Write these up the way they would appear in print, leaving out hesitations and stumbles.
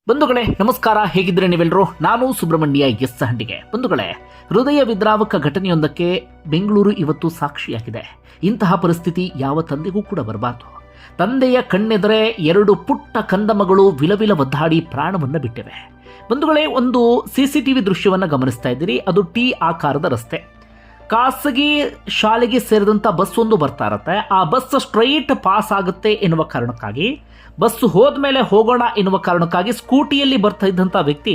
ಬಂಧುಗಳೇ ನಮಸ್ಕಾರ, ಹೇಗಿದ್ರೆ ನೀವೆಲ್ಲರೂ? ನಾನು ಸುಬ್ರಹ್ಮಣ್ಯ ಎಸ್ ಹಂಡಿಗೆ. ಬಂಧುಗಳೇ, ಹೃದಯ ವಿದ್ರಾವಕ ಘಟನೆಯೊಂದಕ್ಕೆ ಬೆಂಗಳೂರು ಇವತ್ತು ಸಾಕ್ಷಿಯಾಗಿದೆ. ಇಂತಹ ಪರಿಸ್ಥಿತಿ ಯಾವ ತಂದೆಗೂ ಕೂಡ ಬರಬಾರ್ದು. ತಂದೆಯ ಕಣ್ಣೆದರೆ ಎರಡು ಪುಟ್ಟ ಕಂದಮಗಳು ವಿಲವಿಲ ಒದ್ದಾಡಿ ಪ್ರಾಣವನ್ನು ಬಿಟ್ಟಿವೆ. ಬಂಧುಗಳೇ, ಒಂದು CCTV ದೃಶ್ಯವನ್ನು ಗಮನಿಸ್ತಾ ಇದ್ದೀರಿ. ಅದು ಟಿ ಆಕಾರದ ರಸ್ತೆ. ಖಾಸಗಿ ಶಾಲೆಗೆ ಸೇರಿದಂಥ ಬಸ್ ಒಂದು ಬರ್ತಾ ಇರುತ್ತೆ. ಆ ಬಸ್ ಸ್ಟ್ರೈಟ್ ಪಾಸ್ ಆಗುತ್ತೆ ಎನ್ನುವ ಕಾರಣಕ್ಕಾಗಿ, ಬಸ್ ಹೋದ್ಮೇಲೆ ಹೋಗೋಣ ಎನ್ನುವ ಕಾರಣಕ್ಕಾಗಿ ಸ್ಕೂಟಿಯಲ್ಲಿ ಬರ್ತಾ ಇದ್ದಂಥ ವ್ಯಕ್ತಿ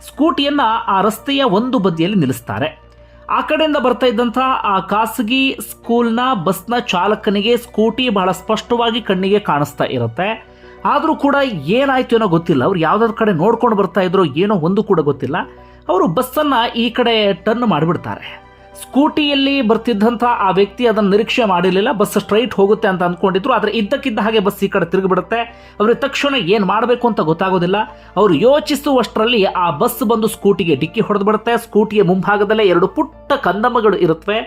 ಸ್ಕೂಟಿಯನ್ನ ಆ ರಸ್ತೆಯ ಒಂದು ಬದಿಯಲ್ಲಿ ನಿಲ್ಲಿಸ್ತಾರೆ. ಆ ಕಡೆಯಿಂದ ಬರ್ತಾ ಇದ್ದಂಥ ಆ ಖಾಸಗಿ ಸ್ಕೂಲ್ನ ಬಸ್ನ ಚಾಲಕನಿಗೆ ಸ್ಕೂಟಿ ಬಹಳ ಸ್ಪಷ್ಟವಾಗಿ ಕಣ್ಣಿಗೆ ಕಾಣಿಸ್ತಾ ಇರುತ್ತೆ. ಆದರೂ ಕೂಡ ಏನಾಯ್ತು ಏನೋ ಗೊತ್ತಿಲ್ಲ. ಅವ್ರು ಯಾವುದಾದ್ರು ಕಡೆ ನೋಡ್ಕೊಂಡು ಬರ್ತಾ ಇದ್ರು ಏನೋ ಒಂದು ಕೂಡ ಗೊತ್ತಿಲ್ಲ. ಅವರು ಬಸ್ಸನ್ನು ಈ ಕಡೆ ಟರ್ನ್ ಮಾಡಿಬಿಡ್ತಾರೆ. ಸ್ಕೂಟಿಯಲ್ಲಿ ಬರ್ತಿದ್ದಂಥ ಆ ವ್ಯಕ್ತಿ ಅದನ್ನು ನಿರೀಕ್ಷೆ ಮಾಡಿರಲಿಲ್ಲ. ಬಸ್ ಸ್ಟ್ರೈಟ್ ಹೋಗುತ್ತೆ ಅಂತ ಅಂದ್ಕೊಂಡಿದ್ರು. ಆದರೆ ಇದ್ದಕ್ಕಿದ್ದ ಹಾಗೆ ಬಸ್ ಈ ಕಡೆ ತಿರುಗಿಬಿಡುತ್ತೆ. ಅವ್ರಿಗೆ ತಕ್ಷಣ ಏನು ಮಾಡಬೇಕು ಅಂತ ಗೊತ್ತಾಗೋದಿಲ್ಲ. ಅವರು ಯೋಚಿಸುವಷ್ಟರಲ್ಲಿ ಆ ಬಸ್ ಬಂದು ಸ್ಕೂಟಿಗೆ ಡಿಕ್ಕಿ ಹೊಡೆದು ಬಿಡುತ್ತೆ. ಸ್ಕೂಟಿಯ ಮುಂಭಾಗದಲ್ಲೇ ಎರಡು ಪುಟ್ಟ ಕಂದಮ್ಮಗಳು ಇರುತ್ತವೆ.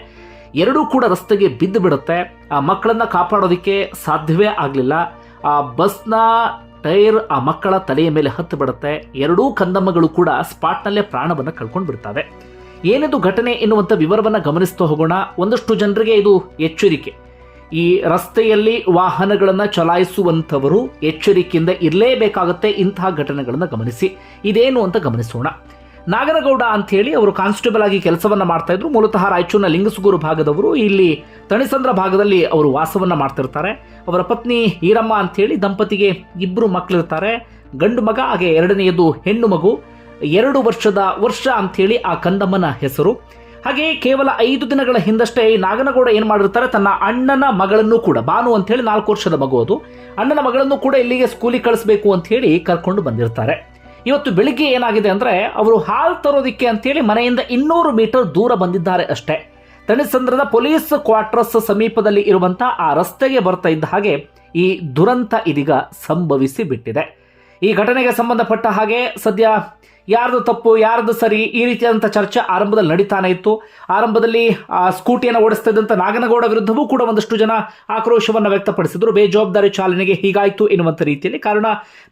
ಎರಡೂ ಕೂಡ ರಸ್ತೆಗೆ ಬಿದ್ದು ಬಿಡುತ್ತೆ. ಆ ಮಕ್ಕಳನ್ನ ಕಾಪಾಡೋದಕ್ಕೆ ಸಾಧ್ಯವೇ ಆಗಲಿಲ್ಲ. ಆ ಬಸ್ನ ಟೈರ್ ಆ ಮಕ್ಕಳ ತಲೆಯ ಮೇಲೆ ಹತ್ತು ಬಿಡುತ್ತೆ. ಎರಡೂ ಕಂದಮ್ಮಗಳು ಕೂಡ ಸ್ಪಾಟ್ನಲ್ಲೇ ಪ್ರಾಣವನ್ನು ಕಳ್ಕೊಂಡು ಬಿಡ್ತವೆ. ಏನಿದು ಘಟನೆ ಎನ್ನುವಂಥ ವಿವರವನ್ನು ಗಮನಿಸ್ತಾ ಹೋಗೋಣ. ಒಂದಷ್ಟು ಜನರಿಗೆ ಇದು ಎಚ್ಚರಿಕೆ. ಈ ರಸ್ತೆಯಲ್ಲಿ ವಾಹನಗಳನ್ನು ಚಲಾಯಿಸುವಂಥವರು ಎಚ್ಚರಿಕೆಯಿಂದ ಇರಲೇಬೇಕಾಗುತ್ತೆ. ಇಂತಹ ಘಟನೆಗಳನ್ನು ಗಮನಿಸಿ. ಇದೇನು ಅಂತ ಗಮನಿಸೋಣ. ನಾಗನಗೌಡ ಅಂಥೇಳಿ ಅವರು ಕಾನ್ಸ್ಟೇಬಲ್ ಆಗಿ ಕೆಲಸವನ್ನು ಮಾಡ್ತಾ ಇದ್ರು. ಮೂಲತಃ ರಾಯಚೂರಿನ ಲಿಂಗಸುಗೂರು ಭಾಗದವರು. ಇಲ್ಲಿ ತಣಿಸಂದ್ರ ಭಾಗದಲ್ಲಿ ಅವರು ವಾಸವನ್ನು ಮಾಡ್ತಿರ್ತಾರೆ. ಅವರ ಪತ್ನಿ ಈರಮ್ಮ ಅಂಥೇಳಿ ದಂಪತಿಗೆ ಇಬ್ಬರು ಮಕ್ಕಳಿರ್ತಾರೆ. ಗಂಡು ಮಗ, ಹಾಗೆ ಎರಡನೆಯದು ಹೆಣ್ಣು ಮಗು. 2 ವರ್ಷ ಅಂಥೇಳಿ ಆ ಕಂದಮ್ಮನ ಹೆಸರು. ಹಾಗೆ ಕೇವಲ 5 ದಿನಗಳ ಹಿಂದಷ್ಟೇ ಈ ನಾಗನಗೌಡ ಏನು ಮಾಡಿರ್ತಾರೆ, ತನ್ನ ಅಣ್ಣನ ಮಗಳನ್ನು ಕೂಡ, ಭಾನು ಅಂಥೇಳಿ 4 ವರ್ಷದ ಮಗು ಅದು, ಅಣ್ಣನ ಮಗಳನ್ನು ಕೂಡ ಇಲ್ಲಿಗೆ ಸ್ಕೂಲಿಗೆ ಕಳಿಸ್ಬೇಕು ಅಂಥೇಳಿ ಕರ್ಕೊಂಡು ಬಂದಿರ್ತಾರೆ. ಇವತ್ತು ಬೆಳಿಗ್ಗೆ ಏನಾಗಿದೆ ಅಂದರೆ, ಅವರು ಹಾಲು ತರೋದಿಕ್ಕೆ ಅಂಥೇಳಿ ಮನೆಯಿಂದ 200 ಮೀಟರ್ ದೂರ ಬಂದಿದ್ದಾರೆ ಅಷ್ಟೇ. ತಣಿಸಂದ್ರದ ಪೊಲೀಸ್ ಕ್ವಾರ್ಟರ್ಸ್ ಸಮೀಪದಲ್ಲಿ ಇರುವಂಥ ಆ ರಸ್ತೆಗೆ ಬರ್ತಾ ಇದ್ದ ಹಾಗೆ ಈ ದುರಂತ ಇದೀಗ ಸಂಭವಿಸಿ ಬಿಟ್ಟಿದೆ. ಈ ಘಟನೆಗೆ ಸಂಬಂಧಪಟ್ಟ ಹಾಗೆ ಸದ್ಯ ಯಾರ್ದು ತಪ್ಪು ಯಾರ್ದು ಸರಿ ಈ ರೀತಿಯಾದಂಥ ಚರ್ಚೆ ಆರಂಭದಲ್ಲಿ ನಡೀತಾನೆ ಇತ್ತು. ಆರಂಭದಲ್ಲಿ ಆ ಸ್ಕೂಟಿಯನ್ನು ಓಡಿಸ್ತಾ ಇದ್ದಂಥ ನಾಗನಗೌಡ ವಿರುದ್ಧವೂ ಕೂಡ ಒಂದಷ್ಟು ಜನ ಆಕ್ರೋಶವನ್ನು ವ್ಯಕ್ತಪಡಿಸಿದ್ರು. ಬೇಜವಾಬ್ದಾರಿ ಚಾಲನೆಗೆ ಹೀಗಾಯಿತು ಎನ್ನುವಂಥ ರೀತಿಯಲ್ಲಿ. ಕಾರಣ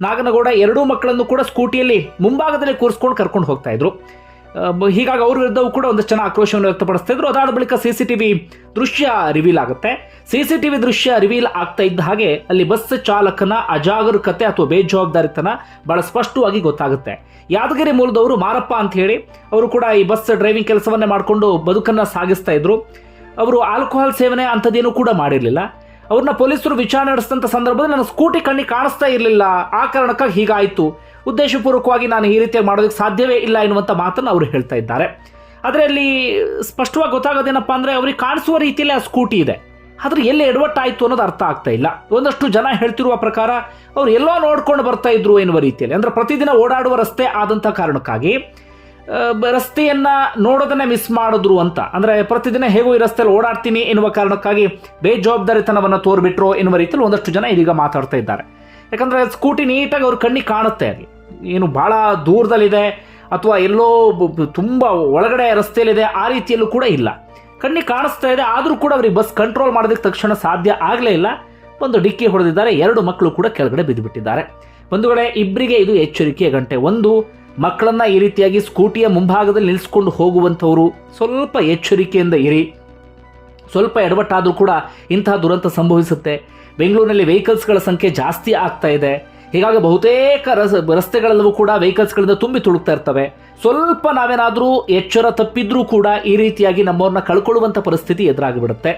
ನಾಗನಗೌಡ ಎರಡೂ ಮಕ್ಕಳನ್ನು ಕೂಡ ಸ್ಕೂಟಿಯಲ್ಲಿ ಮುಂಭಾಗದಲ್ಲಿ ಕೂರಿಸ್ಕೊಂಡು ಕರ್ಕೊಂಡು ಹೋಗ್ತಾ ಇದ್ರು. ಹೀಗಾಗಿ ಅವ್ರ ವಿರುದ್ಧವೂ ಕೂಡ ಒಂದಷ್ಟು ಜನ ಆಕ್ರೋಶವನ್ನು ವ್ಯಕ್ತಪಡಿಸ್ತಾ ಇದ್ರು. ಅದಾದ ಬಳಿಕ CCTV ದೃಶ್ಯ ರಿವೀಲ್ ಆಗುತ್ತೆ. CCTV ದೃಶ್ಯ ರಿವೀಲ್ ಆಗ್ತಾ ಇದ್ದ ಹಾಗೆ ಅಲ್ಲಿ ಬಸ್ ಚಾಲಕನ ಅಜಾಗರೂಕತೆ ಅಥವಾ ಬೇಜವಾಬ್ದಾರಿತನ ಬಹಳ ಸ್ಪಷ್ಟವಾಗಿ ಗೊತ್ತಾಗುತ್ತೆ. ಯಾದಗಿರಿ ಮೂಲದವರು ಮಾರಪ್ಪ ಅಂತ ಹೇಳಿ ಅವರು ಕೂಡ ಈ ಬಸ್ ಡ್ರೈವಿಂಗ್ ಕೆಲಸವನ್ನೇ ಮಾಡಿಕೊಂಡು ಬದುಕನ್ನು ಸಾಗಿಸ್ತಾ ಇದ್ರು. ಅವರು ಆಲ್ಕೋಹಾಲ್ ಸೇವನೆ ಅಂಥದ್ದೇನೂ ಕೂಡ ಮಾಡಿರಲಿಲ್ಲ. ಅವ್ರನ್ನ ಪೊಲೀಸರು ವಿಚಾರಣೆ ನಡೆಸಿದಂಥ ಸಂದರ್ಭದಲ್ಲಿ ನನ್ನ ಸ್ಕೂಟಿ ಕಣ್ಣಿಗೆ ಕಾಣಿಸ್ತಾ ಇರಲಿಲ್ಲ, ಆ ಕಾರಣಕ್ಕಾಗಿ ಹೀಗಾಯಿತು, ಉದ್ದೇಶಪೂರ್ವಕವಾಗಿ ನಾನು ಈ ರೀತಿಯಾಗಿ ಮಾಡೋದಕ್ಕೆ ಸಾಧ್ಯವೇ ಇಲ್ಲ ಎನ್ನುವಂಥ ಮಾತನ್ನು ಅವರು ಹೇಳ್ತಾ ಇದ್ದಾರೆ. ಆದರೆ ಅಲ್ಲಿ ಸ್ಪಷ್ಟವಾಗಿ ಗೊತ್ತಾಗೋದೇನಪ್ಪ ಅಂದರೆ, ಅವ್ರಿಗೆ ಕಾಣಿಸುವ ರೀತಿಯಲ್ಲಿ ಆ ಸ್ಕೂಟಿ ಇದೆ, ಆದ್ರೆ ಎಲ್ಲಿ ಎಡವಟ್ಟಾಯಿತು ಅನ್ನೋದು ಅರ್ಥ ಆಗ್ತಾ ಇಲ್ಲ. ಒಂದಷ್ಟು ಜನ ಹೇಳ್ತಿರುವ ಪ್ರಕಾರ ಅವ್ರು ಎಲ್ಲೋ ನೋಡ್ಕೊಂಡು ಬರ್ತಾ ಇದ್ರು ಎನ್ನುವ ರೀತಿಯಲ್ಲಿ. ಅಂದ್ರೆ ಪ್ರತಿದಿನ ಓಡಾಡುವ ರಸ್ತೆ ಆದಂಥ ಕಾರಣಕ್ಕಾಗಿ ರಸ್ತೆಯನ್ನ ನೋಡೋದನ್ನೇ ಮಿಸ್ ಮಾಡಿದ್ರು ಅಂತ. ಅಂದ್ರೆ ಪ್ರತಿದಿನ ಹೇಗೋ ಈ ರಸ್ತೆಯಲ್ಲಿ ಓಡಾಡ್ತೀನಿ ಎನ್ನುವ ಕಾರಣಕ್ಕಾಗಿ ಬೇಜವಾಬ್ದಾರಿತನವನ್ನು ತೋರ್ಬಿಟ್ರು ಎನ್ನುವ ರೀತಿಯಲ್ಲಿ ಒಂದಷ್ಟು ಜನ ಇದೀಗ ಮಾತಾಡ್ತಾ ಇದ್ದಾರೆ. ಯಾಕಂದ್ರೆ ಸ್ಕೂಟಿ ನೀಟಾಗಿ ಅವ್ರ ಕಣ್ಣಿಗೆ ಕಾಣುತ್ತೆ. ಅಲ್ಲಿ ಏನು ಬಹಳ ದೂರದಲ್ಲಿದೆ ಅಥವಾ ಎಲ್ಲೋ ತುಂಬ ಒಳಗಡೆ ರಸ್ತೆಯಲ್ಲಿದೆ ಆ ರೀತಿಯಲ್ಲೂ ಕೂಡ ಇಲ್ಲ, ಕಣ್ಣಿಗೆ ಕಾಣಿಸ್ತಾ ಇದೆ. ಆದರೂ ಕೂಡ ಅವ್ರಿಗೆ ಬಸ್ ಕಂಟ್ರೋಲ್ ಮಾಡೋದಕ್ಕೆ ತಕ್ಷಣ ಸಾಧ್ಯ ಆಗಲೇ ಇಲ್ಲ. ಒಂದು ಡಿಕ್ಕಿ ಹೊಡೆದಿದ್ದಾರೆ. 2 ಮಕ್ಕಳು ಕೂಡ ಕೆಳಗಡೆ ಬಿದ್ದುಬಿಟ್ಟಿದ್ದಾರೆ. ಒಂದು ವೇಳೆ ಇಬ್ಬರಿಗೆ ಇದು ಎಚ್ಚರಿಕೆಯ ಗಂಟೆ. ಒಂದು, ಮಕ್ಕಳನ್ನ ಈ ರೀತಿಯಾಗಿ ಸ್ಕೂಟಿಯ ಮುಂಭಾಗದಲ್ಲಿ ನಿಲ್ಲಿಸ್ಕೊಂಡು ಹೋಗುವಂಥವರು ಸ್ವಲ್ಪ ಎಚ್ಚರಿಕೆಯಿಂದ ಇರಿ. ಸ್ವಲ್ಪ ಎಡವಟ್ಟಾದರೂ ಕೂಡ ಇಂತಹ ದುರಂತ ಸಂಭವಿಸುತ್ತೆ. ಬೆಂಗಳೂರಿನಲ್ಲಿ ವೆಹಿಕಲ್ಸ್ಗಳ ಸಂಖ್ಯೆ ಜಾಸ್ತಿ ಆಗ್ತಾ ಇದೆ. ಹೀಗಾಗಿ ಬಹುತೇಕ ರಸ್ತೆಗಳೆಲ್ಲವೂ ಕೂಡ ವೆಹಿಕಲ್ಸ್ಗಳಿಂದ ತುಂಬಿ ತುಳುಕ್ತಾ ಇರ್ತವೆ. ಸ್ವಲ್ಪ ನಾವೇನಾದರೂ ಎಚ್ಚರ ತಪ್ಪಿದ್ರೂ ಕೂಡ ಈ ರೀತಿಯಾಗಿ ನಮ್ಮವ್ರನ್ನ ಕಳ್ಕೊಳ್ಳುವಂಥ ಪರಿಸ್ಥಿತಿ ಎದುರಾಗಿಬಿಡುತ್ತೆ.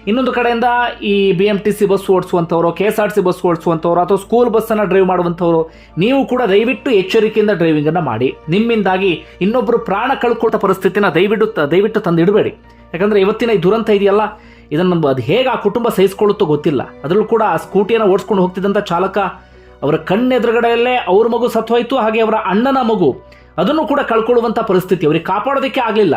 ಇನ್ನೊಂದು ಕಡೆಯಿಂದ ಈ BMTC ಬಸ್ ಓಡಿಸುವಂಥವ್ರು, KSRTC ಬಸ್ ಓಡಿಸುವಂಥವ್ರು ಅಥವಾ ಸ್ಕೂಲ್ ಬಸ್ಸನ್ನು ಡ್ರೈವ್ ಮಾಡುವಂಥವ್ರು, ನೀವು ಕೂಡ ದಯವಿಟ್ಟು ಎಚ್ಚರಿಕೆಯಿಂದ ಡ್ರೈವಿಂಗನ್ನು ಮಾಡಿ. ನಿಮ್ಮಿಂದಾಗಿ ಇನ್ನೊಬ್ಬರು ಪ್ರಾಣ ಕಳ್ಕೊಳ್ಳೋ ಪರಿಸ್ಥಿತಿನ ದಯವಿಟ್ಟು ತಂದಿಡಬೇಡಿ. ಯಾಕಂದರೆ ಇವತ್ತಿನ ಈ ದುರಂತ ಇದೆಯಲ್ಲ, ಇದನ್ನು ಅದು ಹೇಗೆ ಆ ಕುಟುಂಬ ಸಹಿಸ್ಕೊಳ್ಳುತ್ತೋ ಗೊತ್ತಿಲ್ಲ. ಅದರಲ್ಲೂ ಕೂಡ ಆ ಸ್ಕೂಟಿಯನ್ನು ಓಡಿಸ್ಕೊಂಡು ಹೋಗ್ತಿದ್ದಂಥ ಚಾಲಕ, ಅವರ ಕಣ್ಣೆದುರುಗಡೆಯಲ್ಲೇ ಅವ್ರ ಮಗು ಸತ್ತೋಯ್ತು, ಹಾಗೆ ಅವರ ಅಣ್ಣನ ಮಗು ಅದನ್ನು ಕೂಡ ಕಳ್ಕೊಳ್ಳುವಂಥ ಪರಿಸ್ಥಿತಿ. ಅವ್ರಿಗೆ ಕಾಪಾಡೋದಕ್ಕೆ ಆಗಲಿಲ್ಲ.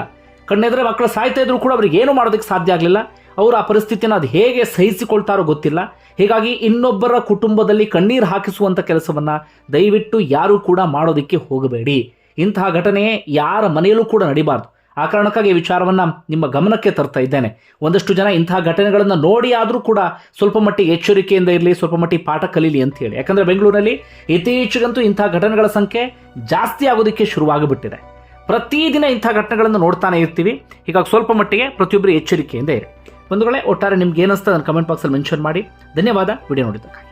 ಕಣ್ಣೆದುರೇ ಮಕ್ಕಳು ಸಾಯ್ತಾ ಇದ್ರು ಕೂಡ ಅವ್ರಿಗೆ ಏನು ಮಾಡೋದಕ್ಕೆ ಸಾಧ್ಯ ಆಗಲಿಲ್ಲ. ಅವರು ಆ ಪರಿಸ್ಥಿತಿನ ಅದು ಹೇಗೆ ಸಹಿಸಿಕೊಳ್ತಾರೋ ಗೊತ್ತಿಲ್ಲ. ಹೀಗಾಗಿ ಇನ್ನೊಬ್ಬರ ಕುಟುಂಬದಲ್ಲಿ ಕಣ್ಣೀರು ಹಾಕಿಸುವಂಥ ಕೆಲಸವನ್ನು ದಯವಿಟ್ಟು ಯಾರೂ ಕೂಡ ಮಾಡೋದಕ್ಕೆ ಹೋಗಬೇಡಿ. ಇಂತಹ ಘಟನೆ ಯಾರ ಮನೆಯಲ್ಲೂ ಕೂಡ ನಡಿಬಾರ್ದು. ಆ ಕಾರಣಕ್ಕಾಗಿ ಈ ವಿಚಾರವನ್ನು ನಿಮ್ಮ ಗಮನಕ್ಕೆ ತರ್ತಾ ಇದ್ದೇನೆ. ಒಂದಷ್ಟು ಜನ ಇಂತಹ ಘಟನೆಗಳನ್ನು ನೋಡಿ ಆದರೂ ಕೂಡ ಸ್ವಲ್ಪ ಮಟ್ಟಿಗೆ ಎಚ್ಚರಿಕೆಯಿಂದ ಇರಲಿ, ಸ್ವಲ್ಪ ಮಟ್ಟಿಗೆ ಪಾಠ ಕಲೀಲಿ ಅಂತ ಹೇಳಿ. ಯಾಕಂದರೆ ಬೆಂಗಳೂರಲ್ಲಿ ಇತ್ತೀಚೆಗಂತೂ ಇಂತಹ ಘಟನೆಗಳ ಸಂಖ್ಯೆ ಜಾಸ್ತಿ ಆಗೋದಕ್ಕೆ ಶುರುವಾಗಿಬಿಟ್ಟಿದೆ. ಪ್ರತಿದಿನ ಇಂಥ ಘಟನೆಗಳನ್ನು ನೋಡ್ತಾನೆ ಇರ್ತೀವಿ. ಹೀಗಾಗಿ ಸ್ವಲ್ಪ ಮಟ್ಟಿಗೆ ಪ್ರತಿಯೊಬ್ಬರು ಎಚ್ಚರಿಕೆಯಿಂದ ಇರಿ. ಬಂಧುಗಳೇ, ಒಟ್ಟಾರೆ ನಿಮ್ಗೆ ಏನಿಸ್ತಾ ನನ್ನ ಕಮೆಂಟ್ ಬಾಕ್ಸಲ್ಲಿ ಮೆನ್ಷನ್ ಮಾಡಿ. ಧನ್ಯವಾದ ವಿಡಿಯೋ ನೋಡಿದ್ದಕ್ಕಾಗಿ.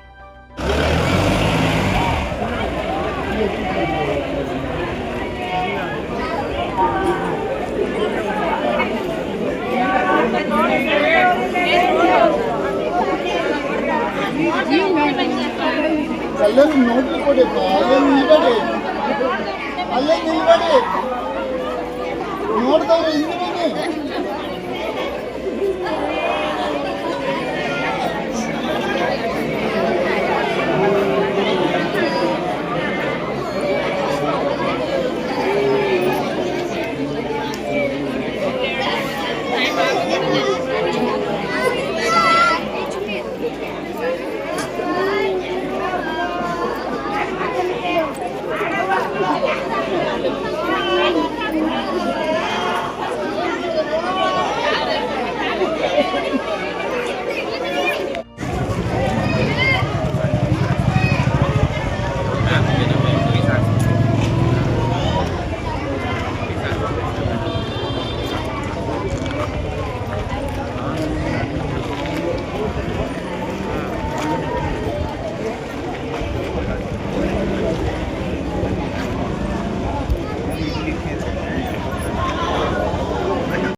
ಅಲ್ಲೇ ನೋಡ್ಲಿ ಕೊಡಪ್ಪ, ಅಲ್ಲೇ ನಿಲ್ಬೇಡಿ ನೋಡ್ದವ್ರು ಹಿಂದೆ